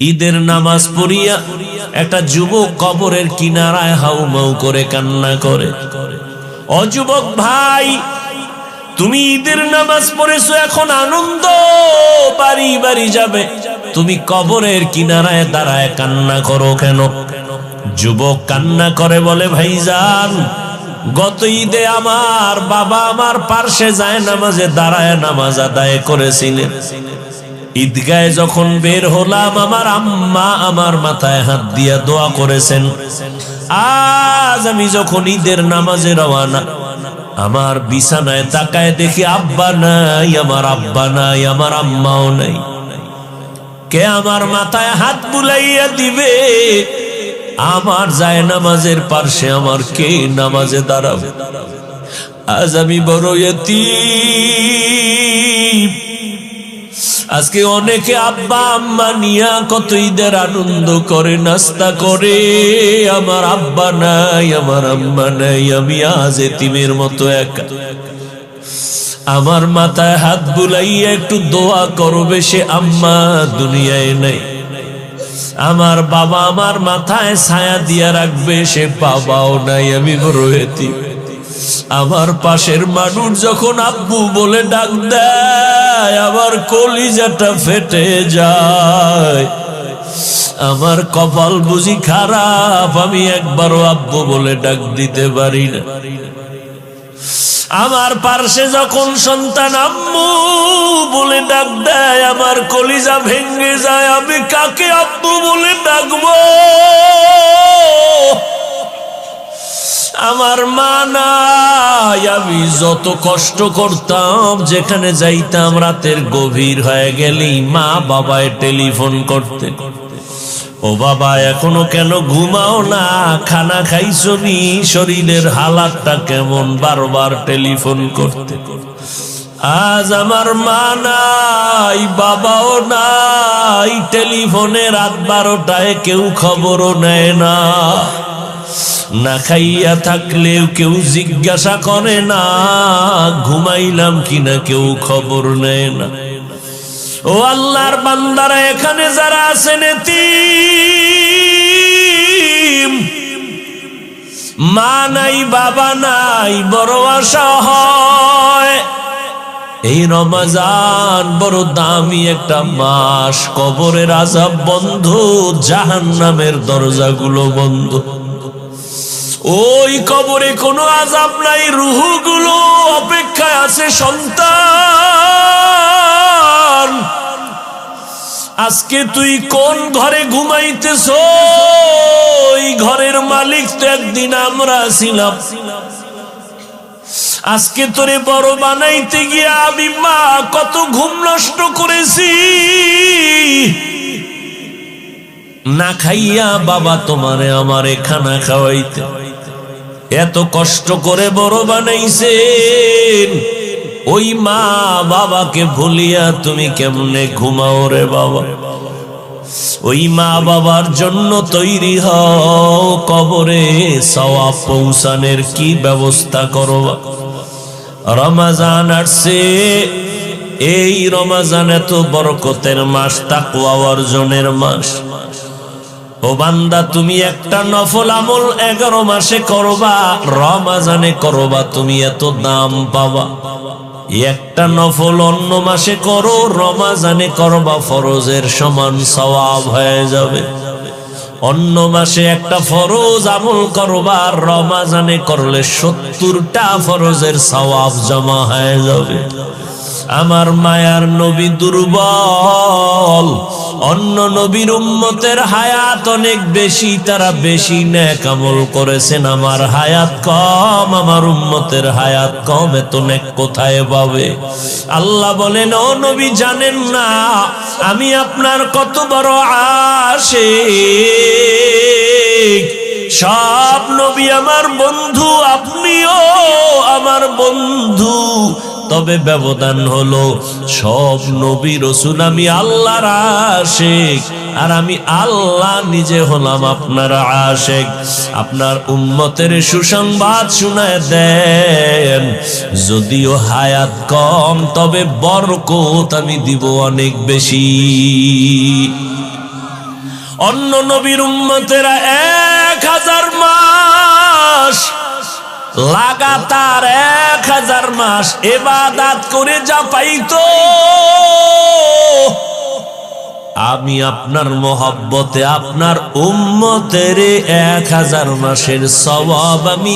ঈদের নামাজ পড়িয়া একটা যুবক কবরের কিনারায় হাউমাউ করে কান্না করে। ও যুবক ভাই, তুমি ঈদের নামাজ পড়েছো, এখন আনন্দ বাড়ি বাড়ি যাবে, তুমি কবরের কিনারায় দাঁড়ায় কান্না করো কেন? যুবক কান্না করে বলে, ভাইজান, গত ঈদে আমার বাবা আমার পার্শ্বে যায় নামাজে দাঁড়ায় নামাজ আদায় করেছিলেন। ঈদগায় যখন বের হলাম, আমার আম্মা আমার মাথায় হাত দিয়া দোয়া করেছেন। আজ আমি যখন ঈদের নামাজে রওয়ানা, আমার বিছানায় তাকায় দেখি আব্বা নাই, আমার আব্বা নাই, আমার আম্মাও নাই। কে আমার মাথায় হাত বুলাইয়া দিবে? আমার যায় নামাজের পার্শ্বে আমার কে নামাজে দাঁড়াবে? আজ আমি বড় ইতিম। আজকে অনেকে আব্বা আম্মা নিয়া কত ঈদের আনন্দ করে, নাস্তা করে, আমার আব্বা নাই, আমার আম্মা নাই, আমি আজ এতিমের মতো একা। আমার মাথায় হাত বুলাইয়া একটু দোয়া করবে, সে আম্মা দুনিয়ায় নাই। আমার বাবা আমার মাথায় ছায়া দিয়া রাখবে, সে বাবাও নাই, আমি বড় এতিম। আমার পাশের মানুষ যখন আব্বু বলে ডাক দেয়, আমার কলিজাটা ফেটে যায়। আমার কপাল বুঝি খারাপ, আমি একবারও আব্বু বলে ডাক দিতে পারি না। আমার পার্শ্বে যখন সন্তান আম্মু বলে ডাক দেয়, আমার কলিজা ভেঙে যায়। আমি কাকে আব্বু বলে ডাকবো? আমার মা নাই। আমি যত কষ্ট করতাম, যেখানে যাইতাম রাতের গভীর হয়ে গেলেই মা বাবায় টেলিফোন করতে, ও বাবা এখনো কেন ঘুমাও না, খানা খাইছো নি, শরীরের হালাতটা কেমন, বারবার টেলিফোন করতে। আজ আমার মা নাই, বাবাও নাই, টেলিফোনে রাত 12টায় কেউ খবরও নেয় না। না খাইয়া থাকলেও কেউ জিজ্ঞাসা করে না, ঘুমাইলাম কিনা কেউ খবর নেয় না। ও আল্লাহর বান্দারা, এখানে যারা আছেন এতিম, মা নাই, বাবা নাই, বড় আশা হয়। এই রমজান বড় দামি একটা মাস, কবরের আযাব বন্ধ, জাহান্নামের দরজাগুলো বন্ধ। ওই কবরে কোনো আযাব নাই, রূহগুলো অপেক্ষায় আছে। সন্তান, আজকে তুই কোন ঘরে ঘুমাইতেছ? ওই ঘরের মালিক তো একদিন আমরা ছিলাম। আজকে তোরে বড় বানাইতে গিয়ে আমি মা কত ঘুম নষ্ট করেছি। না খাইয়া বাবা তোমারে আমারে খানা খাওয়াইতে এত কষ্ট করে বড় বানাইছেন। ওই মা বাবাকে ভুলিয়া তুমি কেমনে ঘুমাও রে বাবা? ওই মা বাবার জন্য তৈরি হও, কবরে সওয়াব পৌঁছানোর কি ব্যবস্থা করবা। রমজান আসছে, এই রমজান এত বরকতের মাস, তাকওয়া অর্জনের মাস। ও বান্দা, তুমি একটা নফল আমল 11 মাসে করবা, রমজানে করবা, তুমি এত দাম পাবা। একটা নফল অন্য মাসে করো, রমজানে করবা, ফরজের সমান সওয়াব হয়ে যাবে। অন্য মাসে একটা ফরজ আমল করবা, রমজানে করলে 70টা ফরজের সওয়াব জমা হয়ে যাবে। আমার মায়ার নবী দুর্বল, অন্য নবীর উম্মতের হায়াত অনেক বেশি, তারা বেশি নেক আমল করেছেন। আমার হায়াত কম, আমার উম্মতের হায়াত কম, এত নেক কোথায় পাবে? আল্লাহ বলেন, ও নবী জানেন না আমি আপনার কত বড় আশিক? সব নবী আমার বন্ধু, আপনিও আমার বন্ধু, তবে ব্যবধান হলো সব নবী রাসূল আমি আল্লাহর আশিক, আর আমি আল্লাহ নিজে হলাম আপনার আশিক। আপনার উম্মতের সুসংবাদ শোনায় দেন, যদিও হায়াত কম, তবে বরকত আমি দিব অনেক বেশি। অন্য নবীর উম্মতেরা 1000 মাস লাগাতার 1000 মাস ইবাদত করে যা পাইতো, আমি আপনার মহব্বতে আপনার উম্মতের 1000 মাসের সওয়াব আমি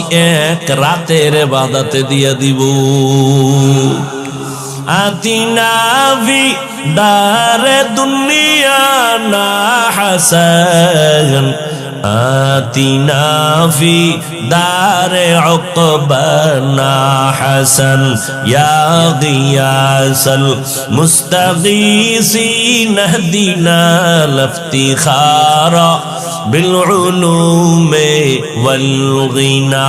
এক রাতের ইবাদতে দিয়ে দিব। আতিনা ফি দারে দুনিয়া না হাসান, আতিনা ফি দারে উকবানা হাসান, ইয়া গিয়াসাল মুস্তাগীসিন ইহদিনা লিফতিখারা বিল উলুমে ওয়াল গিনা।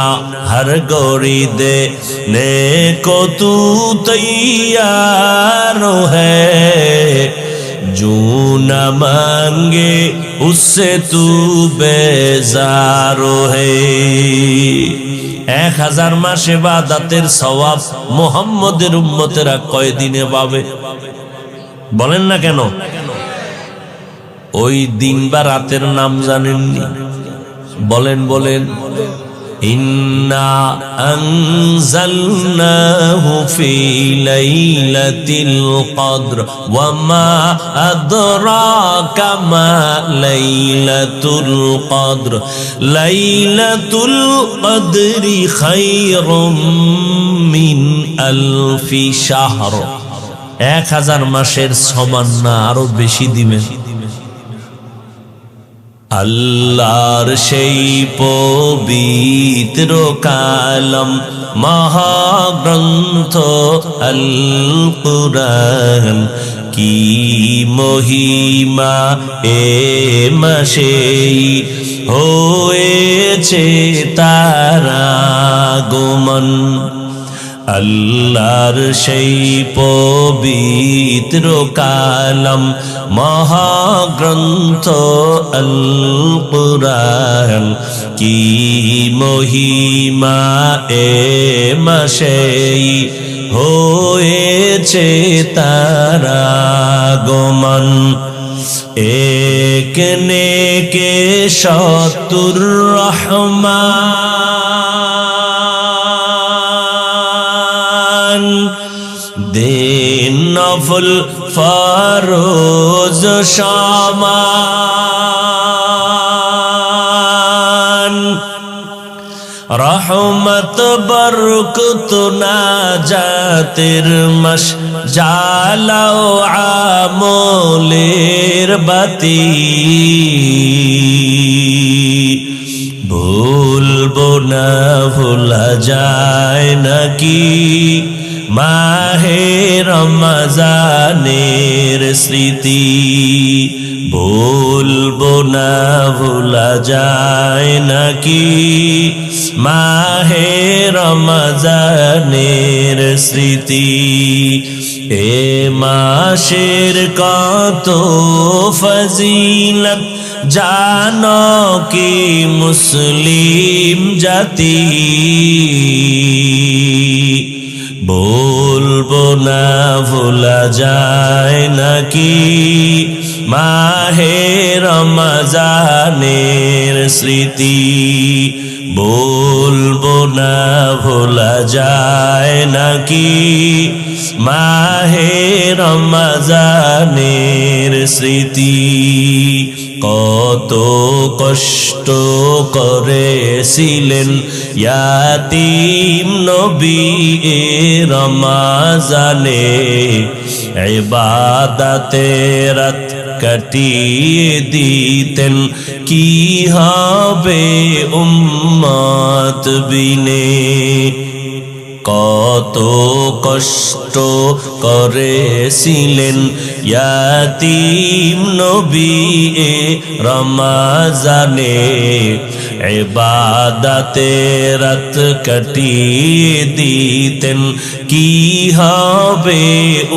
हर गोरी दे ने को तू तैयार है, जो न मांगे उससे तू बेजार है। 1000 মাস ইবাদতের সওয়াব মুহাম্মদের উম্মতেরা কয় দিনে পাবে বলেন না কেন? ওই দিন বা রাতের নাম জানেননি? বলেন বলেন। ইন্না আনজালনাহু ফি লাইলাতিল কদর ওয়া মা আদরাকা মা লাইলাতুল কদর, লাইলাতুল কদরি খায়রুম মিন আলফি শাহর। 1000 মাসের সমান না, আরো বেশি দিবেন। আল্লাহর সেই পবিত্র কালাম মহাগ্রন্থ আল কুরআন, কি মহিমা এ মাসেই হয়েছে তার আগমন। আল্লাহর সেই পবিত্র কালাম মহাগ্রন্থ আল কুরআন, কি মহিমা এ মাসেই হয়েছে তার আগমন। এক নেকে শতুর রহমান, দিন নফল ফরজ সমান, রহমত বরকত নাজাতের মাস, জালাও আমলের বাতি। ভুলবো না ভোলা যায় নাকি মাহে রমজানের স্মৃতি, ভুলবো না ভোলা যায় নাকি মাহে রমজানের স্মৃতি। এ মাসের কত ফজিলত জানো কি মুসলিম জাতি, বলবো না ভোলা যায় নাকি মাহে রমজানের স্মৃতি, বলবো না ভোলা যায় নাকি মাহে রমজানের স্মৃতি। কত কষ্ট করেছিলেন ইয়াতীম নবী এ রমজানে, ইবাদতে রাত কাটিয়ে দিতেন, কি হবে উম্মত বিনে। কত কষ্ট করেছিলেন ইয়াতীম নবী এ রমজানে, ইবাদতে রাত কাটিয়ে দিতেন, কি হবে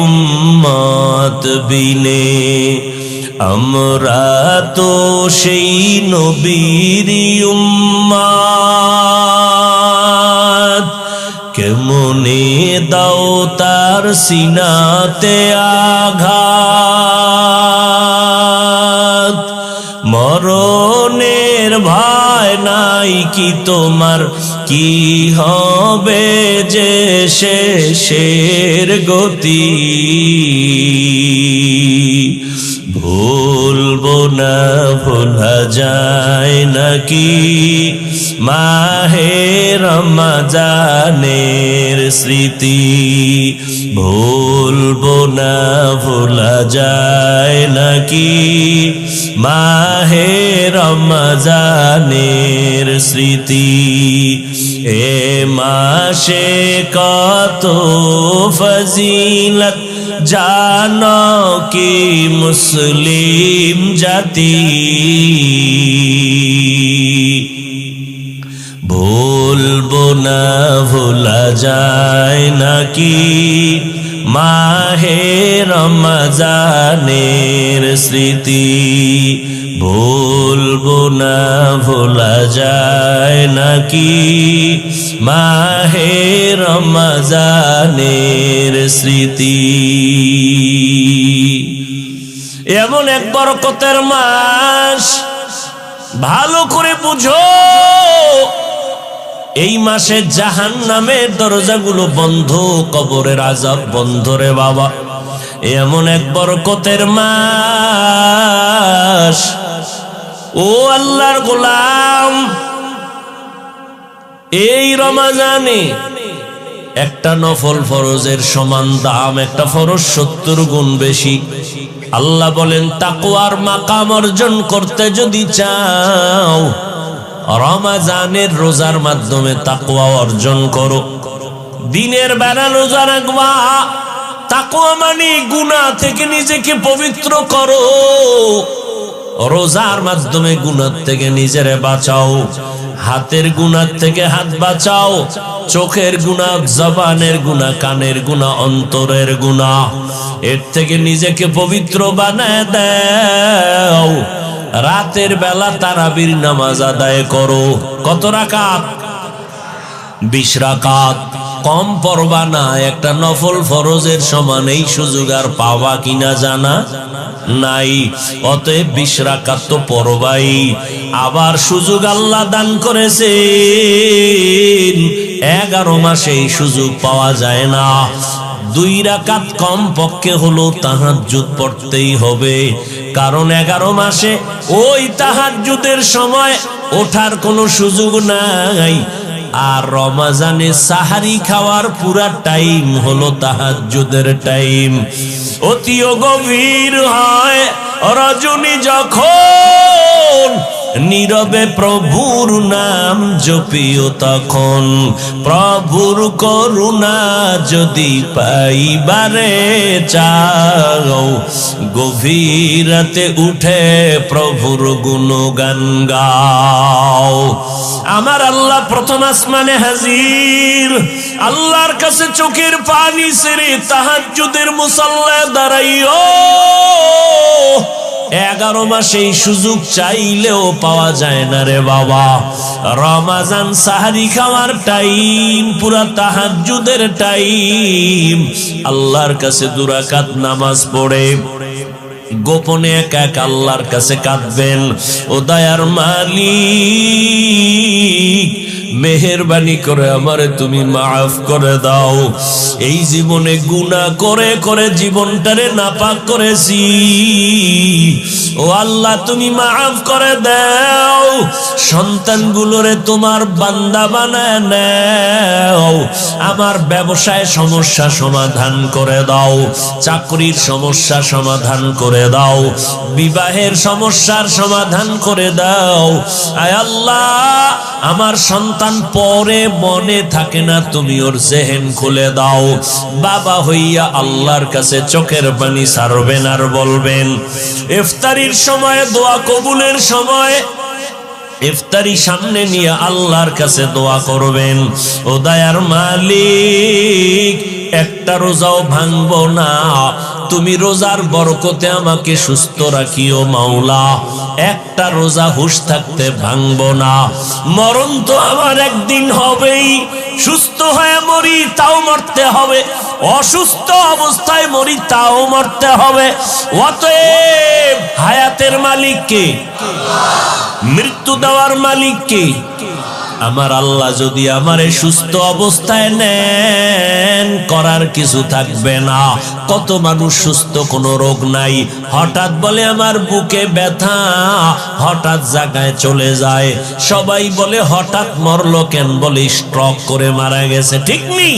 উম্মত বিনে। আমরা তো সেই নবীর উম্মত, কেমনে দাও তার সিনাতে আঘাত, মরণের ভয় নাই কি তোমার, কি হবে যে শেষের গতি। ভুলবো না ভোলা যায় নাকি মাহে রমজানের স্মৃতি। ভুলবো না ভোলা যায় নাকি মাহে রমজানের স্মৃতি। এ মাসে কত ফজিলত জানো কি মুসলিম জাতি। ভুলবো না ভোলা যায় নাকি মাহে রমজানের স্মৃতি। ভুলবো না ভোলা যায় নাকি মাহে রমজানের স্মৃতি। এমন এক বরকতের মাস, ভালো করে বুঝো। এই মাসে জাহান্নামের দরজাগুলো বন্ধ, কবরের আযাব বন্ধ রে বাবা। এমন এক বরকতের মাস। ও আল্লাহর গোলাম, এই রমজানে একটা নফল ফরজের সমান দাম, একটা ফরজ 70 গুণ বেশি। আল্লাহ বলেন তাকওয়ার মাকাম অর্জন করতে যদি চাও, রমজানের রোজার মাধ্যমে তাকওয়া অর্জন করো। দিনের বেলা রোজা রাখবা, তাকওয়া মানে গুনাহ থেকে নিজেকে পবিত্র করো। রোজার মাধ্যমে গুনাহ থেকে নিজেরে বাঁচাও। হাতের গুনাহ থেকে হাত বাঁচাও, চোখের গুনাহ, জবানের গুনাহ, কানের গুনাহ, অন্তরের গুনাহ, এর থেকে নিজেকে পবিত্র বানায় দাও। রাতের বেলা তারাবির নামাজ আদায় করো। কত রাকাত? 20 রাকাত। কম পড়বা না, একটা নফল ফরজের সমান এই সুযোগ আর পাওয়া কিনা জানা নাই। অতএব 20 রাকাত তো পড়বাই। আবার সুযোগ আল্লাহ দান করেছেন, 11 মাসে এই সুযোগ পাওয়া যায় না। 2 রাকাত কম পক্ষে হলো তাহাজ্জুদ পড়তেই হবে, কারণ 11 মাসে ওই তাহাজ্জুদের সময় ওঠার কোনো সুযোগ নাই। আর রমজানে সাহারি খাওয়ার পুরা টাইম হলো তাহাজ্জুদের টাইম। অতিও গভীর হয় রজনী যখন, নীরবে প্রভুর নাম জপিও তখন। প্রভুর করুণা যদি পাইবারে চাও, গভীর রাতে উঠে প্রভুর গুণগান গাও। আমার আল্লাহ প্রথম আসমানে হাজির, আল্লাহর কাছে চোখের পানি ছেড়ে তাহাজ্জুদের মুসাল্লায় দাঁড়াইও। 11 মাসে এই সুযোগ চাইলেও পাওয়া যায় না রে বাবা। রমজান সাহারি খাওয়ার টাইম, পুরা তাহাজ্জুদের টাইম। আল্লাহর কাছে 2 রাকাত নামাজ পড়ে গোপনে একা একা আল্লাহর কাছে কাঁদবেন, ও দয়ার মালিক, মেহেরবানি করে আমারে তুমি মাফ করে দাও। এই জীবনে গুনাহ করে করে জীবনটারে নাপাক করেছি, ও আল্লাহ তুমি মাফ করে দাও। সন্তানগুলোরে তোমার বান্দা বানায় নাও। আমার ব্যবসায় সমস্যা সমাধান করে দাও, চাকরির সমস্যা সমাধান করে দাও, বিবাহের সমস্যার সমাধান করে দাও। আয় আল্লাহ, আমার সন্তান পরে মনে থাকে না, তুমি ওর জেহেন খুলে দাও। বাবা হইয়া আল্লাহর কাছে চোখের পানি ছাড়বেন আর বলবেন, ইফতারির সময়, দোয়া কবুলের সময়, ইফতারি সামনে নিয়ে আল্লাহর কাছে দোয়া করবেন, ও দয়ার মালিক, একটা রোজাও ভাঙবো না। তুমি রোজার বরকতে আমাকে সুস্থ রাখিও মাওলা। একটা রোজা হুঁশ থাকতে ভাঙবো না। মরণ তো আমার একদিন হবেই, সুস্থ হয়ে মরি তাও মরতে হবে, অসুস্থ অবস্থায় মরি তাও মরতে হবে। অতএব হায়াতের মালিক কে? মৃত্যু দেওয়ার মালিক কে? আমার আল্লাহ যদি আমারে সুস্থ অবস্থায় নেন, করার কিছু থাকবে না। কত মানুষ সুস্থ, কোনো রোগ নাই, হঠাৎ বলে আমার বুকে ব্যথা, হঠাৎ জায়গায় চলে যায়। সবাই বলে হঠাৎ মরলো কেন? বলে স্ট্রোক করে মারা গেছে। ঠিক নেই?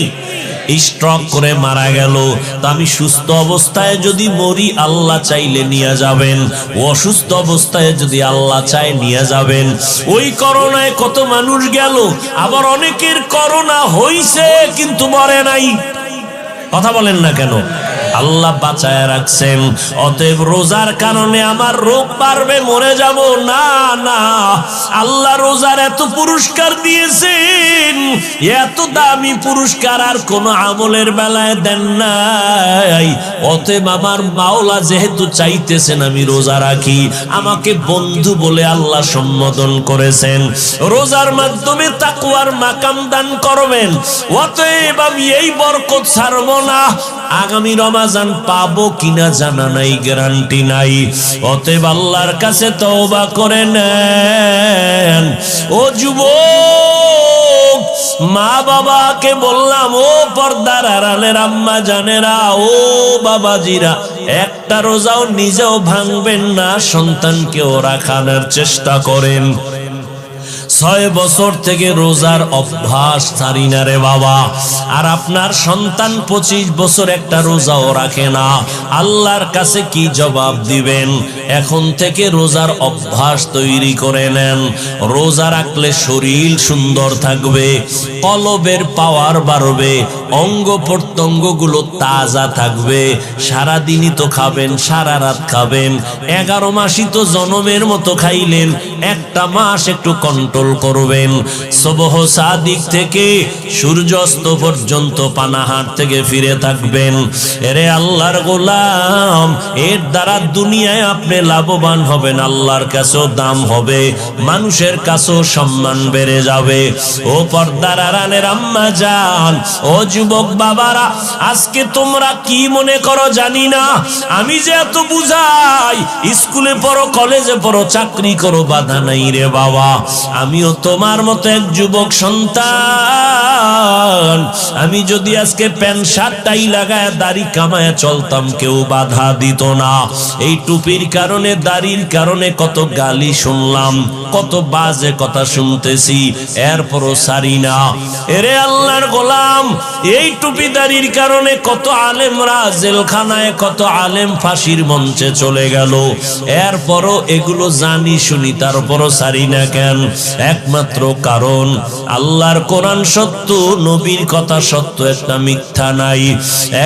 স্ট্রোক করে মারা গেল। তো আমি সুস্থ অবস্থায় যদি মরি আল্লাহ চাইলে নিয়ে যাবেন, অসুস্থ অবস্থায় যদি আল্লাহ চায় নিয়ে যাবেন। ওই করোনায় কত মানুষ গেল, আবার অনেকের করোনা হইছে কিন্তু মরে নাই। কথা বলেন না কেন? আল্লাহ বাঁচায় রাখছেন। অতএব রোজার কারণে আমার রোগ পারবে, মরে যাব না, না। আল্লাহ রোজার এত পুরস্কার দিয়েছেন, এত দামি পুরস্কার আর কোন আমলের বেলায় দেন নাই। অতএব আমার মাওলা যেহেতু চাইতেছেন আমি রোজা রাখি, আমাকে বন্ধু বলে আল্লাহ সম্বোধন করেছেন, রোজার মাধ্যমে তাকওয়ার মাকাম দান করবেন। অতএব আমি এই বরকত ছাড়ব না। আগামী রমাজান পাবো কিনা জানা নাই, গ্যারান্টি নাই। অতএব আল্লাহর কাছে তওবা করে নেন। ও যুবক, মা বাবাকে বললাম, ও পর্দার আড়ালের আম্মা জানেরা, ও বাবাজিরা, একটা রোজাও নিজেও ভাঙবেন না, সন্তানকেও রাখানোর চেষ্টা করেন। 6 বছর থেকে রোজার অভ্যাস ছাড়ি না রে বাবা। আর আপনার সন্তান 25 বছর একটা রোজাও রাখে না, আল্লাহর কাছে কি জবাব দিবেন? এখন থেকে রোজার অভ্যাস তৈরি করে নেন। রোজা রাখলে শরীর সুন্দর থাকবে, কলবের পাওয়ার বাড়বে, অঙ্গ প্রত্যঙ্গগুলো তাজা থাকবে। সারাদিনই তো খাবেন, সারা রাত খাবেন, 11 মাসই তো জনমের মতো খাইলেন, একটা মাস একটু কন্ট্রোল করবেন। সুবহ সাদিক থেকে সূর্যাস্ত পর্যন্ত পানাহার থেকে ফিরে থাকবেন। এরে আল্লাহর গোলাম, এর দ্বারা দুনিয়ায় আপনি লাভবান হবেন, আল্লাহর কাছেও দাম হবে, মানুষের কাছেও সম্মান বেড়ে যাবে। ও পর্দার আড়ালের আম্মা জান, ও যুবক বাবারা, আজকে তোমরা কি মনে করো জানি না, আমি যে এত বুঝাই, স্কুলে পড়ো, কলেজে পড়ো, চাকরি করো, বাধা নাই রে বাবা। আমিও তোমার মতো এক যুবক সন্তান। আমি যদি আজকে প্যান্ট শার্ট টাই লাগায় দাড়ি কামায় চলতাম, কেউ বাধা দিত না। এই টুপির কারণে, দাড়ির কারণে কত গালি শুনলাম, কত বাজে কথা শুনতেছি, এরপরও সারি না। এরে আল্লাহর গোলাম, এই টুপি দাড়ির কারণে কত আলেমরা জেলখানায়, কত আলেম ফাঁসির মঞ্চে চলে গেল, এরপরও এগুলো জানি শুনি, তারপরও সারি না কেন? একমাত্র কারণ আল্লাহর কোরআন সত্য, নবীর কথা সত্য, একটা মিথ্যা নাই।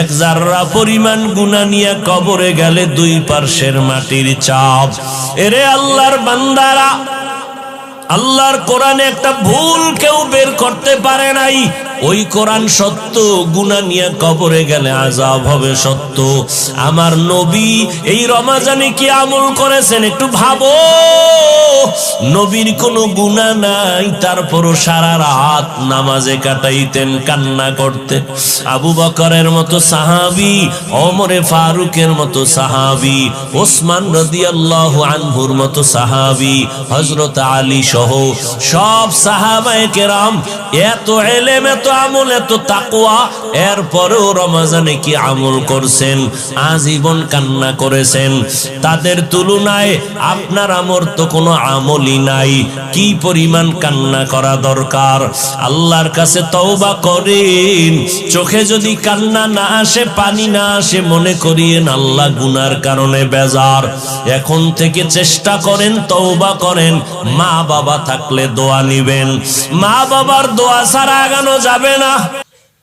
এক জাররা পরিমাণ গুনাহ নিয়ে কবরে গেলে 2 পার্শ্বের মাটির চাপ। এরে আল্লাহর বান্দারা, আল্লাহর কোরআনে একটা ভুল কেউ বের করতে পারে নাই। ওই কোরআন সত্য, গুনাহ নিয়ে কবরে গেলে আযাব হবে সত্য। আমার নবী এই রমজানে কি আমল করেছেন একটু ভাবো। নবীর কোনো গুনাহ নাই, তারপরও সারা রাত নামাজে কাটাইতেন, কান্না করতেন। আবু বকরের মতো সাহাবী, ওমরে ফারুকের মতো সাহাবী, ওসমান রাদিয়াল্লাহু আনহুর মতো সাহাবী, হযরত আলী সহ সব সাহাবায়ে কেরাম এত ইলম, এত আমল, এত তাকওয়া, এরপরেও রমজানে কি আমল করছেন? আজীবন কান্না করেছেন। তাদের তুলনায় আপনার আমর তো কোনো আমলই নাই। কি পরিমাণ কান্না করা দরকার! আল্লাহর কাছে তওবা করেন। চোখে যদি কান্না না আসে, পানি না আসে, মনে করিয়েন আল্লাহ গুনার কারণে বেজার। এখন থেকে চেষ্টা করেন, তওবা করেন। মা বাবা থাকলে দোয়া নিবেন, মা বাবার দোয়া ছাড়া আগানো যাবে না।